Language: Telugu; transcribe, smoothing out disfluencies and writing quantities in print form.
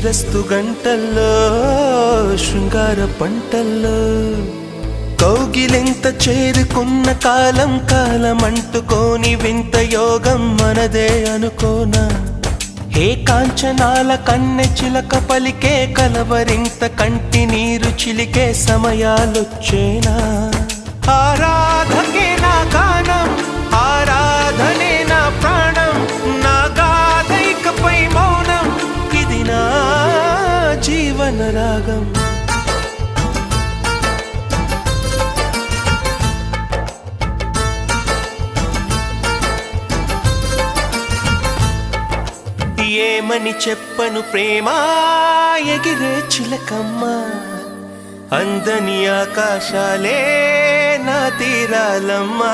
శ్రీరస్తు గంటల్లో శృంగార పంటల్లో కౌగిలింత చేరుకున్న కాలం కాలం అంటుకోని వింత యోగం మనదే అనుకోనా హే కాంచనాల కన్నె చిలక పలికే కలవరింత కంటి నీరు చిలికే సమయాలొచ్చేనా ఆరాధకే నా గానం ఆరాధనే నా ప్రాణం నా గాథైకపై మౌనం ఇది నా జీవన రాగం ఏమని చెప్పను ప్రేమ ఎగిరే చిలకమ్మ అందని ఆకాశాలే నా తీరాలమ్మా